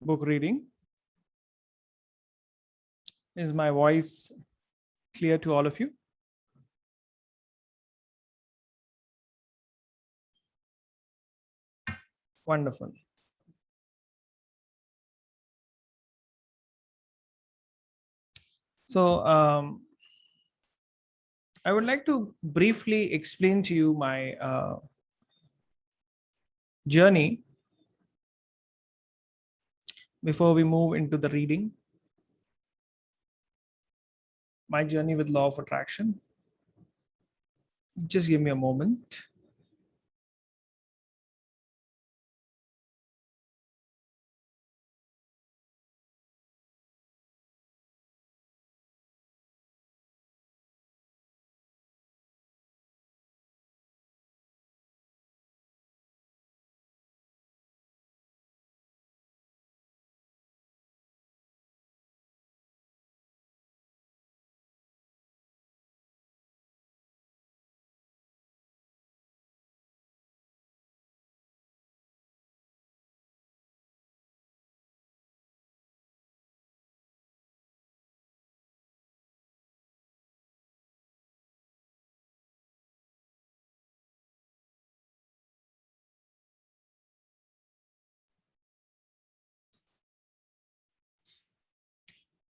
book reading. Is my voice clear to all of you? Wonderful. So I would like to briefly explain to you my journey before we move into the reading. My journey with law of attraction. Just give me a moment.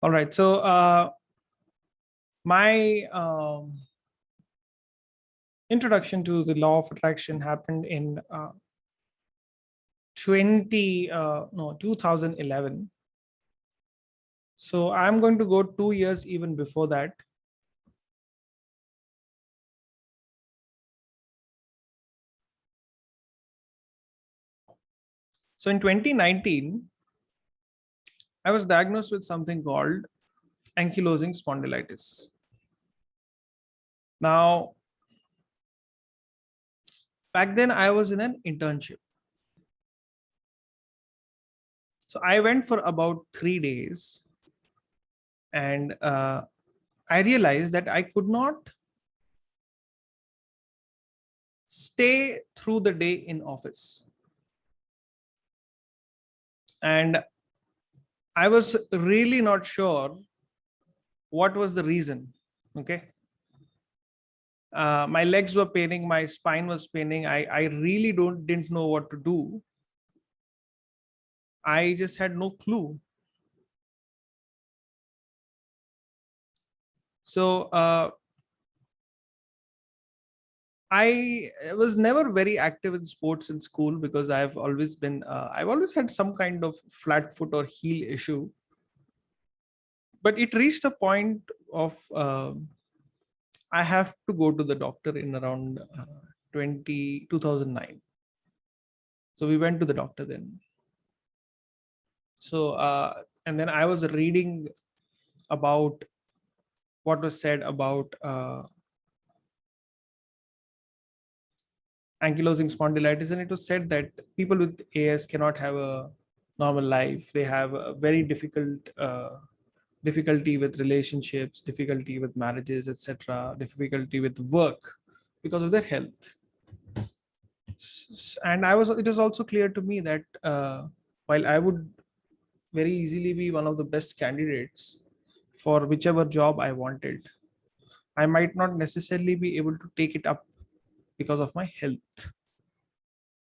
All right. So my introduction to the law of attraction happened in 2011. So I'm going to go 2 years even before that. So in 2019, I was diagnosed with something called ankylosing spondylitis. Now, back then I was in an internship. So I went for about 3 days and I realized that I could not stay through the day in office. And I was really not sure what was the reason. Okay. My legs were paining, my spine was paining. I really didn't know what to do. I just had no clue. So I was never very active in sports in school because I've always had some kind of flat foot or heel issue. But it reached a point of I have to go to the doctor in around 2009. So we went to the doctor then. So and then I was reading about what was said about ankylosing spondylitis, and it was said that people with AS cannot have a normal life. They have a very difficulty with relationships, difficulty with marriages, etc., difficulty with work because of their health. And it was also clear to me that while I would very easily be one of the best candidates for whichever job I wanted, I might not necessarily be able to take it up because of my health,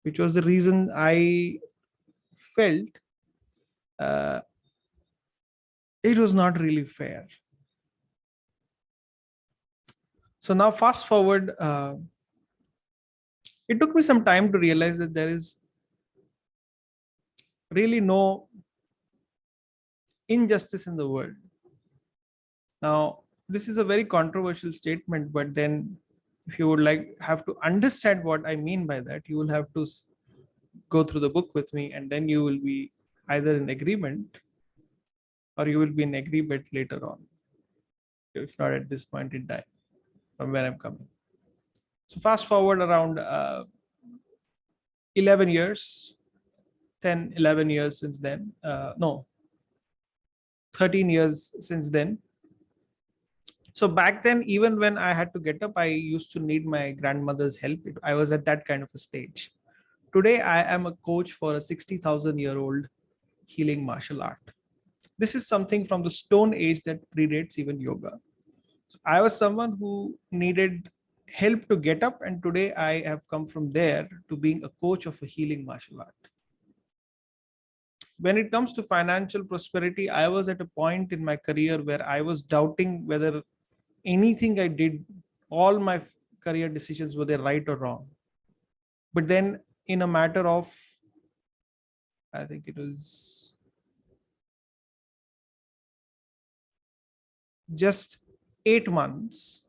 which was the reason I felt it was not really fair. So now fast forward, it took me some time to realize that there is really no injustice in the world. Now, this is a very controversial statement, but then if you would have to understand what I mean by that, you will have to go through the book with me, and then you will be either in agreement or you will be in agreement later on, if not at this point in time from where I'm coming. So fast forward around 11 years, 10, 11 years since then. No, 13 years since then. So back then, even when I had to get up, I used to need my grandmother's help. I was at that kind of a stage. Today, I am a coach for a 60,000-year-old healing martial art. This is something from the Stone Age that predates even yoga. So I was someone who needed help to get up, and today I have come from there to being a coach of a healing martial art. When it comes to financial prosperity, I was at a point in my career where I was doubting whether anything I did, all my career decisions, were they right or wrong. But then, in a matter of, I think it was just 8 months,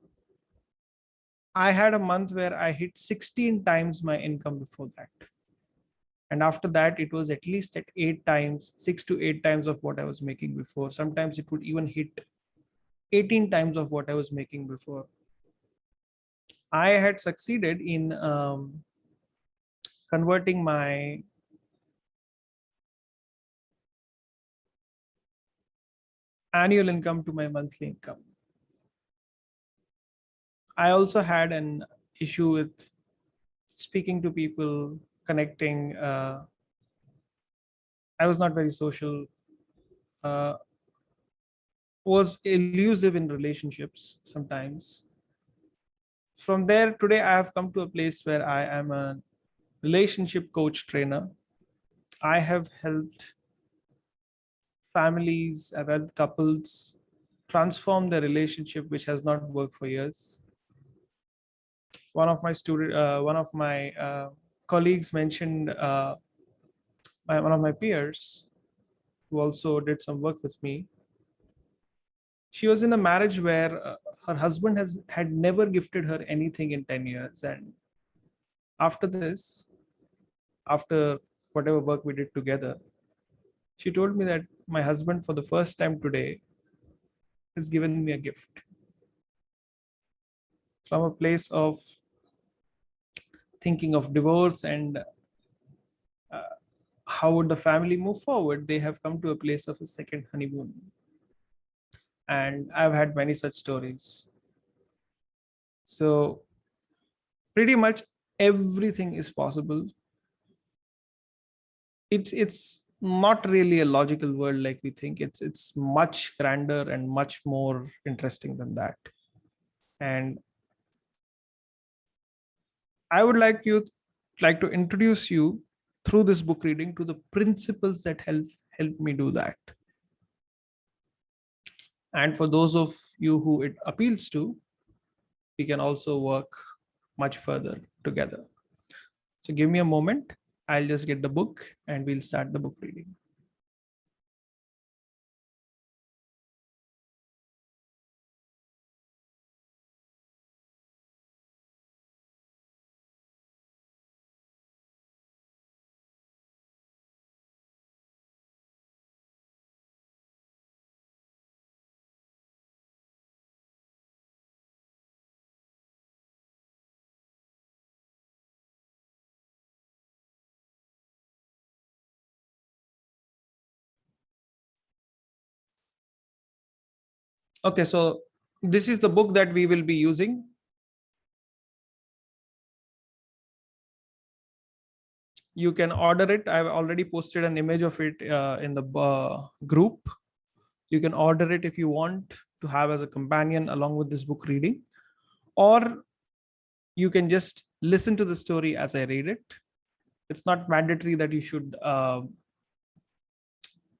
I had a month where I hit 16 times my income before that. And after that, it was at least at 8 times, 6 to 8 times of what I was making before. Sometimes it would even hit 18 times of what I was making before. I had succeeded in converting my annual income to my monthly income. I also had an issue with speaking to people, connecting. I was not very social, uh, was elusive in relationships sometimes. From there, today I have come to a place where I am a relationship coach trainer. I have helped families, I've helped couples transform their relationship, which has not worked for years. One of my colleagues mentioned, one of my peers who also did some work with me. She was in a marriage where her husband had never gifted her anything in 10 years. And after this, after whatever work we did together, she told me that my husband, for the first time today, has given me a gift. From a place of thinking of divorce and how would the family move forward, they have come to a place of a second honeymoon. And I've had many such stories. So pretty much everything is possible. It's not really a logical world like we think. It's much grander and much more interesting than that. And I would like to introduce you through this book reading to the principles that help me do that. And for those of you who it appeals to, we can also work much further together. So give me a moment. I'll just get the book and we'll start the book reading. Okay, so this is the book that we will be using. You can order it. I've already posted an image of it in the group. You can order it if you want to have as a companion along with this book reading, or you can just listen to the story as I read it. It's not mandatory that you should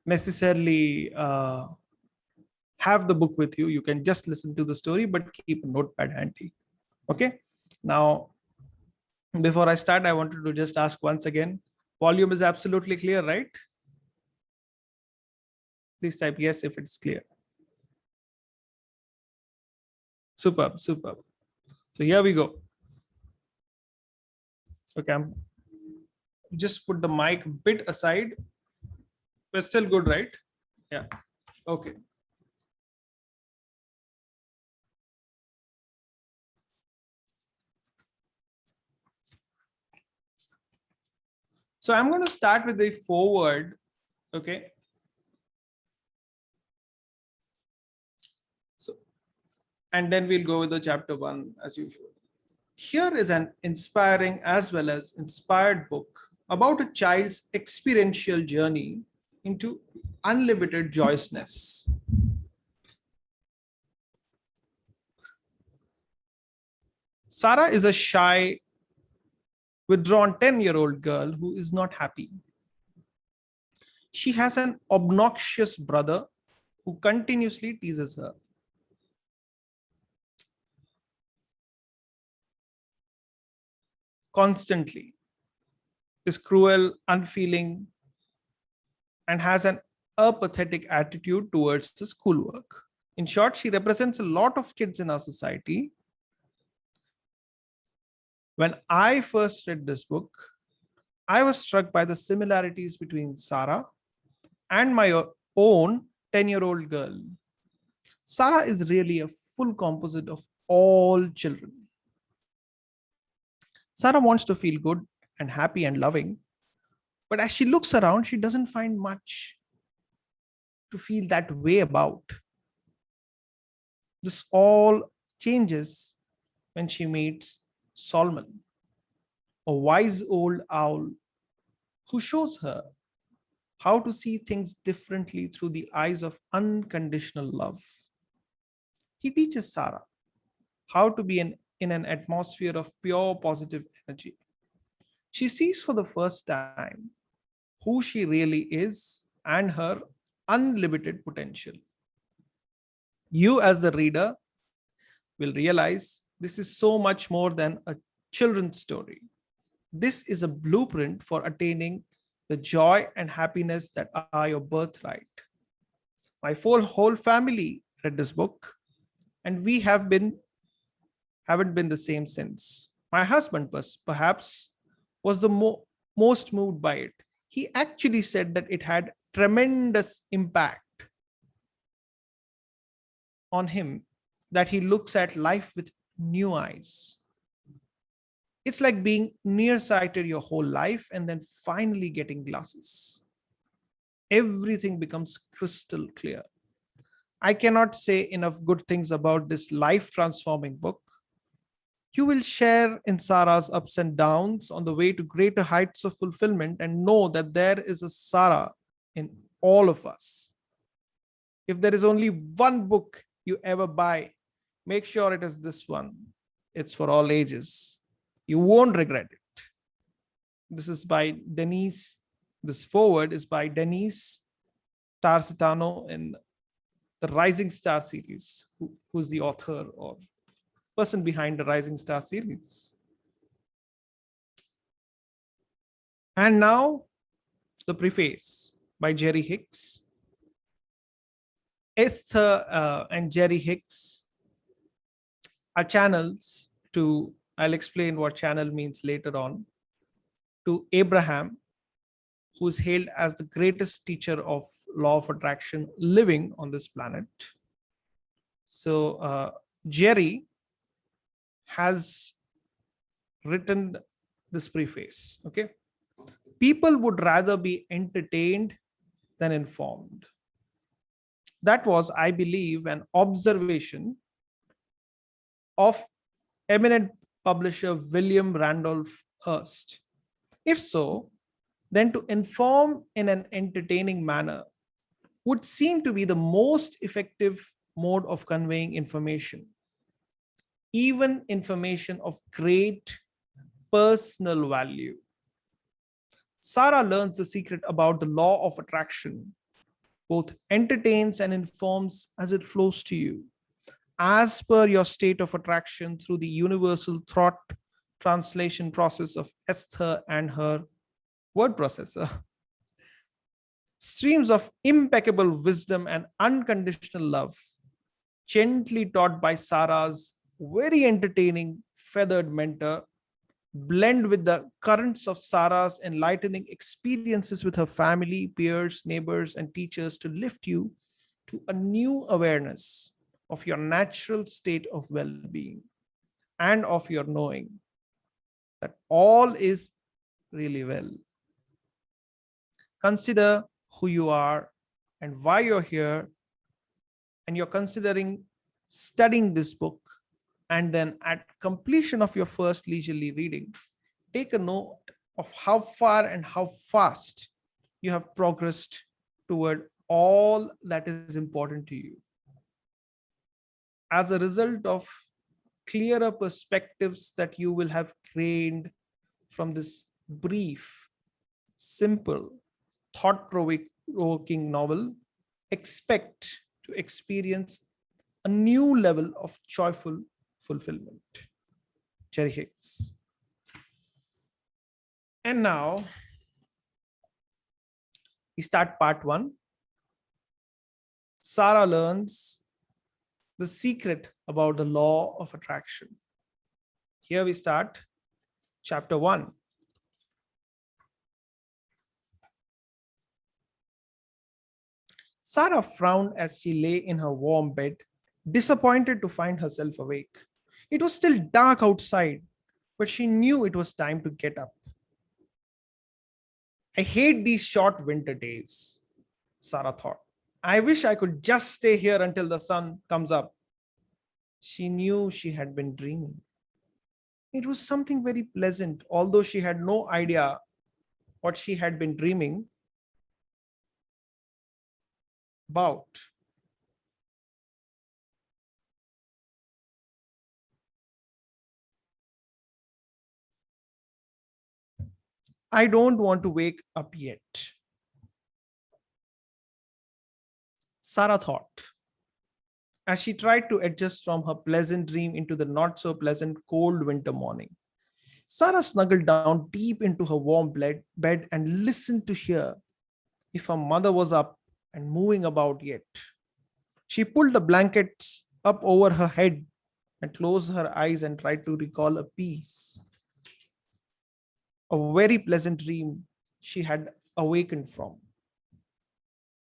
necessarily have the book with you. You can just listen to the story, but keep a notepad handy. Okay. Now, before I start, I wanted to just ask once again, volume is absolutely clear, right? Please type yes if it's clear. Superb, superb. So here we go. Okay, I'm just put the mic a bit aside. We're still good, right? Yeah. Okay. So I'm going to start with the foreword. Okay. So, and then we'll go with the chapter 1 as usual. Here is an inspiring as well as inspired book about a child's experiential journey into unlimited joyousness. Sara is a shy, withdrawn 10-year-old girl who is not happy. She has an obnoxious brother who continuously teases her. Constantly, is cruel, unfeeling, and has an apathetic attitude towards the schoolwork. In short, she represents a lot of kids in our society. When I first read this book, I was struck by the similarities between Sara and my own 10-year-old girl. Sara is really a full composite of all children. Sara wants to feel good and happy and loving, but as she looks around, she doesn't find much to feel that way about. This all changes when she meets Solomon, a wise old owl who shows her how to see things differently through the eyes of unconditional love. He teaches Sara how to be in an atmosphere of pure positive energy. She sees for the first time who she really is and her unlimited potential. You, as the reader, will realize this is so much more than a children's story. This is a blueprint for attaining the joy and happiness that are your birthright. My whole family read this book, and we haven't been the same since. My husband perhaps was the most moved by it. He actually said that it had tremendous impact on him, that he looks at life with new eyes. It's like being nearsighted your whole life and then finally getting glasses. Everything becomes crystal clear. I cannot say enough good things about this life transforming book. You will share in Sara's ups and downs on the way to greater heights of fulfillment and know that there is a Sara in all of us. If there is only one book you ever buy, make sure it is this one. It's for all ages. You won't regret it. This is by Denise. This foreword is by Denise Tarsitano in the Rising Star series, who's the author or person behind the Rising Star series. And now the preface by Jerry Hicks. Esther and Jerry Hicks are channels to, I'll explain what channel means later on, to Abraham, who is hailed as the greatest teacher of law of attraction living on this planet. So Jerry has written this preface. Okay. People would rather be entertained than informed. That was, I believe, an observation of eminent publisher William Randolph Hearst. If so, then to inform in an entertaining manner would seem to be the most effective mode of conveying information, even information of great personal value. Sara learns the secret about the law of attraction, both entertains and informs as it flows to you, as per your state of attraction through the universal thought translation process of Esther and her word processor. Streams of impeccable wisdom and unconditional love, gently taught by Sara's very entertaining feathered mentor, blend with the currents of Sara's enlightening experiences with her family, peers, neighbors, and teachers to lift you to a new awareness of your natural state of well-being and of your knowing that all is really well. Consider who you are and why you're here, and you're considering studying this book, and then at completion of your first leisurely reading, take a note of how far and how fast you have progressed toward all that is important to you. As a result of clearer perspectives that you will have gained from this brief, simple, thought provoking novel, expect to experience a new level of joyful fulfillment. Jerry Hicks. And now we start part 1. Sara learns the secret about the law of attraction. Here we start chapter 1. Sara frowned as she lay in her warm bed, disappointed to find herself awake. It was still dark outside, but she knew it was time to get up. I hate these short winter days, Sara thought. I wish I could just stay here until the sun comes up. She knew she had been dreaming. It was something very pleasant, although she had no idea what she had been dreaming about. I don't want to wake up yet, Sara thought, as she tried to adjust from her pleasant dream into the not so pleasant cold winter morning. Sara snuggled down deep into her warm bed and listened to hear if her mother was up and moving about yet. She pulled the blankets up over her head and closed her eyes and tried to recall a peace, a very pleasant dream she had awakened from.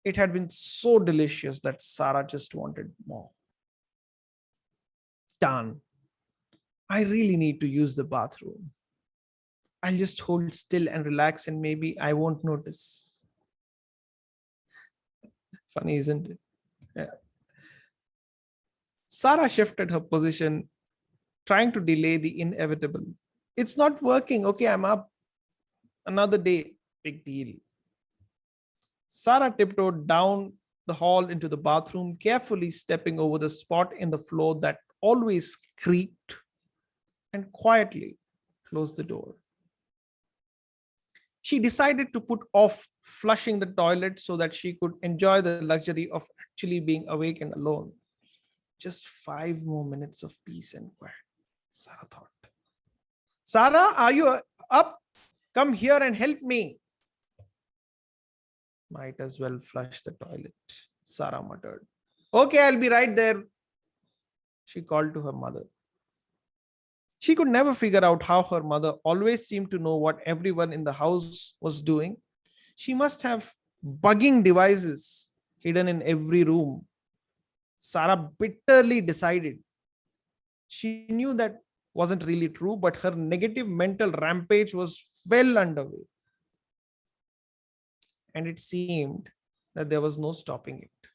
It had been so delicious that Sara just wanted more. Done. I really need to use the bathroom. I'll just hold still and relax and maybe I won't notice. Funny, isn't it? Yeah. Sara shifted her position, trying to delay the inevitable. It's not working. Okay, I'm up. Another day. Big deal. Sara tiptoed down the hall into the bathroom, carefully stepping over the spot in the floor that always creaked, and quietly closed the door. She decided to put off flushing the toilet so that she could enjoy the luxury of actually being awake and alone. Just 5 more minutes of peace and quiet, Sara thought. Sara, are you up? Come here and help me. Might as well flush the toilet, Sara muttered. Okay, I'll be right there, she called to her mother. She could never figure out how her mother always seemed to know what everyone in the house was doing. She must have bugging devices hidden in every room. Sara bitterly decided. She knew that wasn't really true, but her negative mental rampage was well underway. And it seemed that there was no stopping it.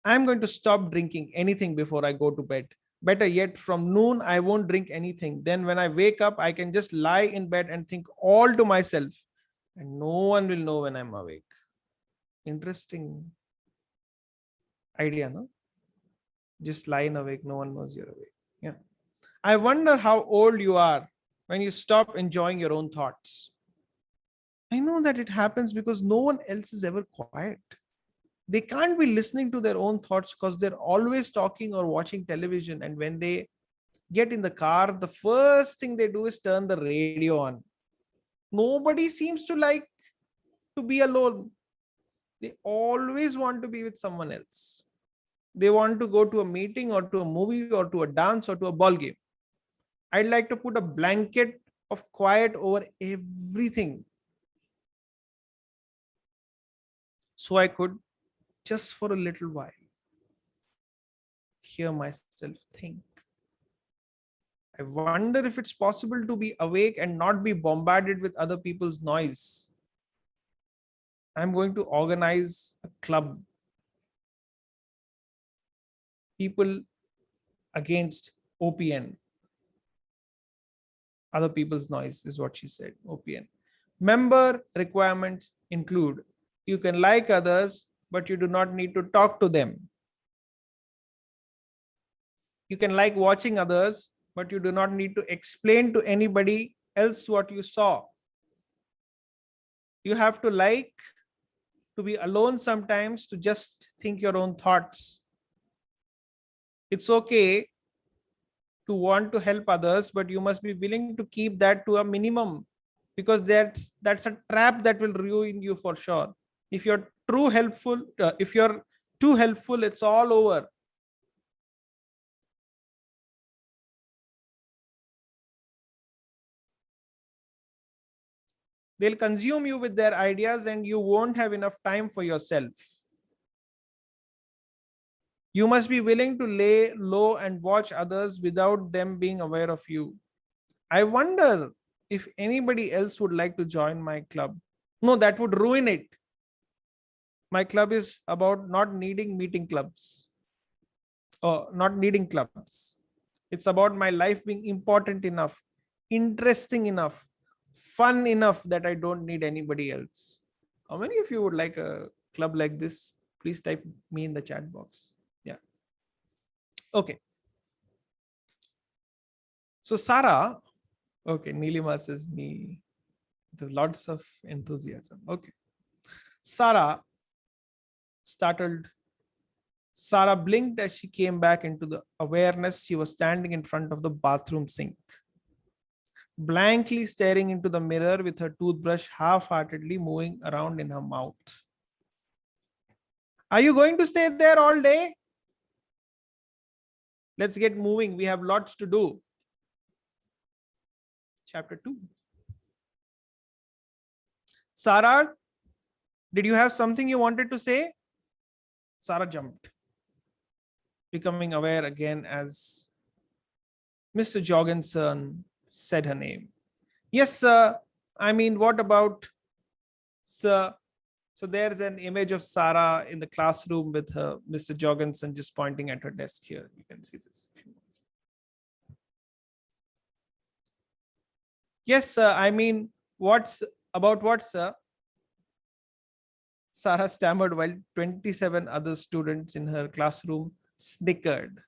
I'm going to stop drinking anything before I go to bed. Better yet, from noon, I won't drink anything. Then when I wake up, I can just lie in bed and think all to myself. And no one will know when I'm awake. Interesting idea, no? Just lying awake, no one knows you're awake. Yeah. I wonder how old you are when you stop enjoying your own thoughts. I know that it happens because no one else is ever quiet. They can't be listening to their own thoughts because they're always talking or watching television. And when they get in the car, the first thing they do is turn the radio on. Nobody seems to like to be alone. They always want to be with someone else. They want to go to a meeting or to a movie or to a dance or to a ball game. I'd like to put a blanket of quiet over everything so I could, just for a little while, hear myself think. I wonder if it's possible to be awake and not be bombarded with other people's noise. I'm going to organize a club. People against OPN. Other people's noise is what she said. OPN. Member requirements include You can like others, but you do not need to talk to them. You can like watching others, but you do not need to explain to anybody else what you saw. You have to like to be alone sometimes, to just think your own thoughts. It's okay to want to help others, but you must be willing to keep that to a minimum, because that's a trap that will ruin you for sure. If you're if you're too helpful, it's all over. They'll consume you with their ideas and you won't have enough time for yourself. You must be willing to lay low and watch others without them being aware of you. I wonder if anybody else would like to join my club. No, that would ruin it. My club is about not needing meeting clubs or not needing clubs. It's about my life being important enough, interesting enough, fun enough that I don't need anybody else. How many of you would like a club like this? Please type me in the chat box. Yeah. Okay. So Sara, okay, Nilima says me. There's lots of enthusiasm. Okay. Sara, startled. Sara blinked as she came back into the awareness. She was standing in front of the bathroom sink, blankly staring into the mirror with her toothbrush half-heartedly moving around in her mouth. Are you going to stay there all day? Let's get moving. We have lots to do. Chapter 2. Sara, did you have something you wanted to say? Sara jumped, becoming aware again as Mr. Jorgensen said her name. Yes, sir. I mean, what about, sir? So there's an image of Sara in the classroom with her, Mr. Jorgensen just pointing at her desk here. You can see this. Yes, sir. I mean, what's about what, sir? Sara stammered while 27 other students in her classroom snickered.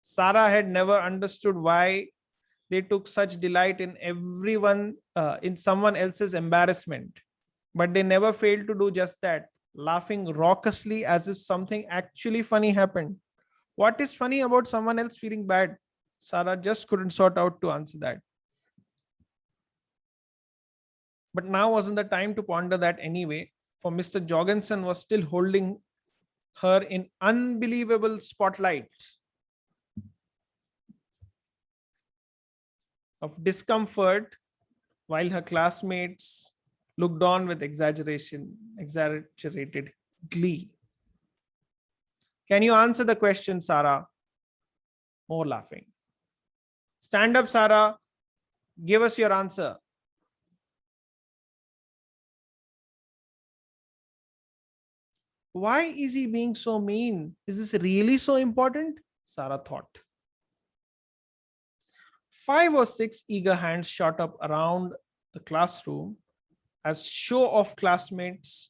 Sara had never understood why they took such delight in in someone else's embarrassment, but they never failed to do just that, laughing raucously as if something actually funny happened. What is funny about someone else feeling bad? Sara just couldn't sort out to answer that. But now wasn't the time to ponder that anyway, for Mr. Jorgensen was still holding her in unbelievable spotlight of discomfort, while her classmates looked on with exaggerated glee. Can you answer the question, Sara? More laughing. Stand up, Sara. Give us your answer. Why is he being so mean? Is this really so important? Sara thought. 5 or 6 eager hands shot up around the classroom as show-off classmates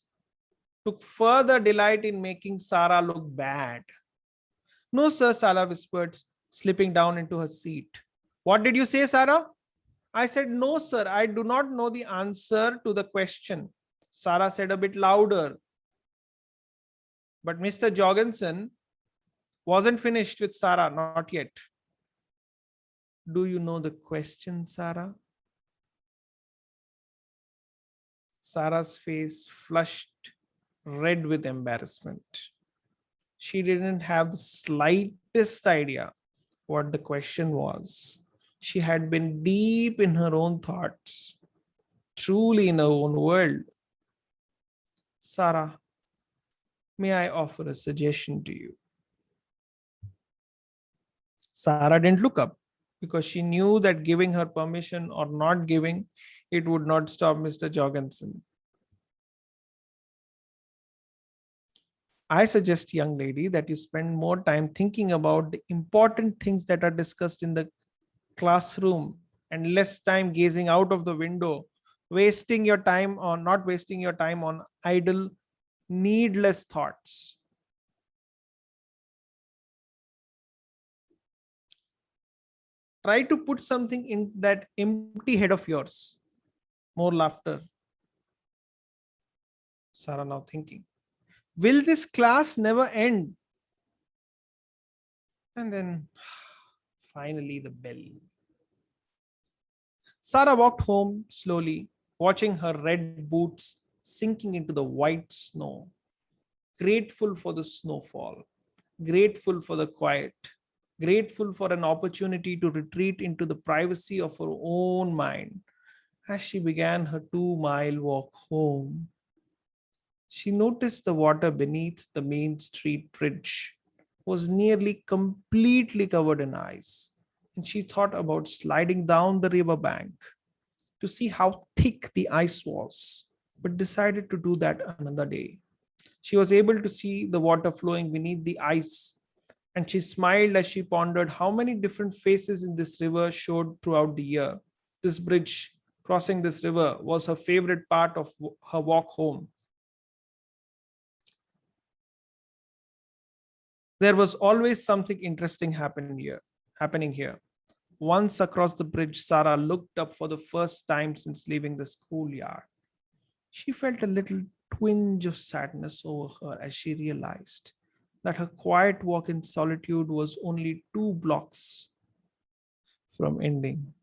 took further delight in making Sara look bad. No, sir, Sara whispered, slipping down into her seat. What did you say, Sara? I said, no, sir, I do not know the answer to the question. Sara said a bit louder. But Mr. Jorgensen wasn't finished with Sara, not yet. Do you know the question, Sara? Sara's face flushed red with embarrassment. She didn't have the slightest idea what the question was. She had been deep in her own thoughts, truly in her own world. Sara, may I offer a suggestion to you? Sara didn't look up because she knew that giving her permission or not giving it would not stop Mr. Jorgensen. I suggest, young lady, that you spend more time thinking about the important things that are discussed in the classroom and less time gazing out of the window wasting your time on not wasting your time on idle, needless thoughts. Try to put something in that empty head of yours. More laughter. Sara now thinking, will this class never end? And then finally the bell. Sara walked home slowly, watching her red boots sinking into the white snow, grateful for the snowfall, grateful for the quiet, grateful for an opportunity to retreat into the privacy of her own mind. As she began her 2-mile walk home, she noticed the water beneath the main street bridge was nearly completely covered in ice, and she thought about sliding down the river bank to see how thick the ice was, but decided to do that another day. She was able to see the water flowing beneath the ice, and she smiled as she pondered how many different faces in this river showed throughout the year. This bridge, crossing this river, was her favorite part of her walk home. There was always something interesting happening here. Once across the bridge, Sara looked up for the first time since leaving the schoolyard. She felt a little twinge of sadness over her as she realized that her quiet walk in solitude was only 2 blocks from ending.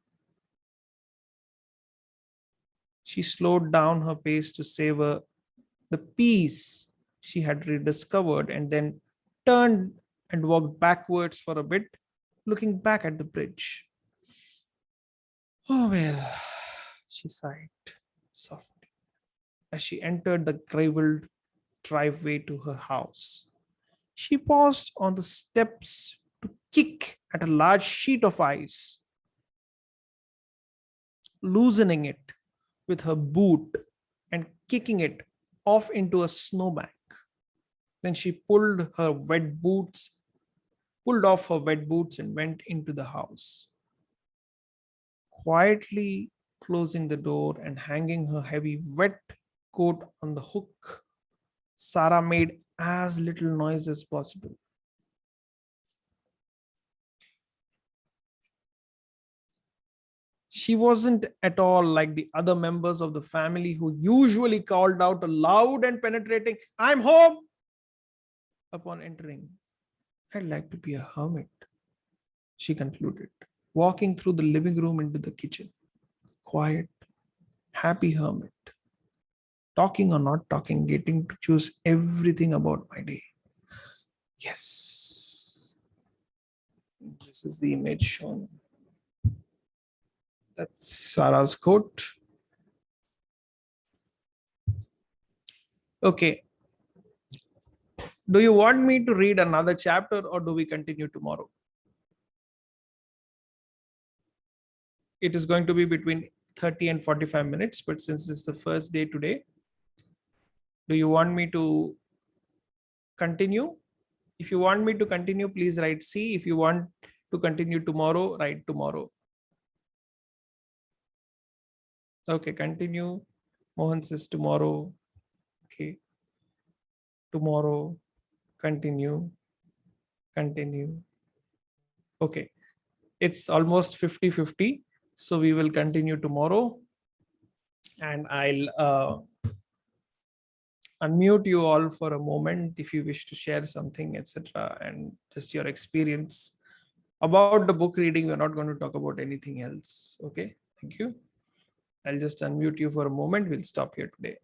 She slowed down her pace to savor the peace she had rediscovered and then turned and walked backwards for a bit, looking back at the bridge. Oh, well, she sighed softly as she entered the graveled driveway to her house. She paused on the steps to kick at a large sheet of ice, loosening it with her boot and kicking it off into a snowbank. Then she pulled off her wet boots and went into the house. Quietly closing the door and hanging her heavy wet coat on the hook, Sara made as little noise as possible. She wasn't at all like the other members of the family who usually called out a loud and penetrating, "I'm home," upon entering. "I'd like to be a hermit," she concluded, walking through the living room into the kitchen. Quiet, happy hermit. Talking or not talking, getting to choose everything about my day. Yes. This is the image shown. That's Sara's quote. Okay. Do you want me to read another chapter or do we continue tomorrow? It is going to be between 30 and 45 minutes, but since it's the first day today, do you want me to continue? If you want me to continue, please write C. If you want to continue tomorrow, write tomorrow. Okay, continue. Mohan says tomorrow. Okay. Tomorrow. Continue. Continue. Okay. It's almost 50-50. So we will continue tomorrow. And I'll unmute you all for a moment if you wish to share something, etc. And just your experience about the book reading. We're not going to talk about anything else. Okay. Thank you. I'll just unmute you for a moment. We'll stop here today.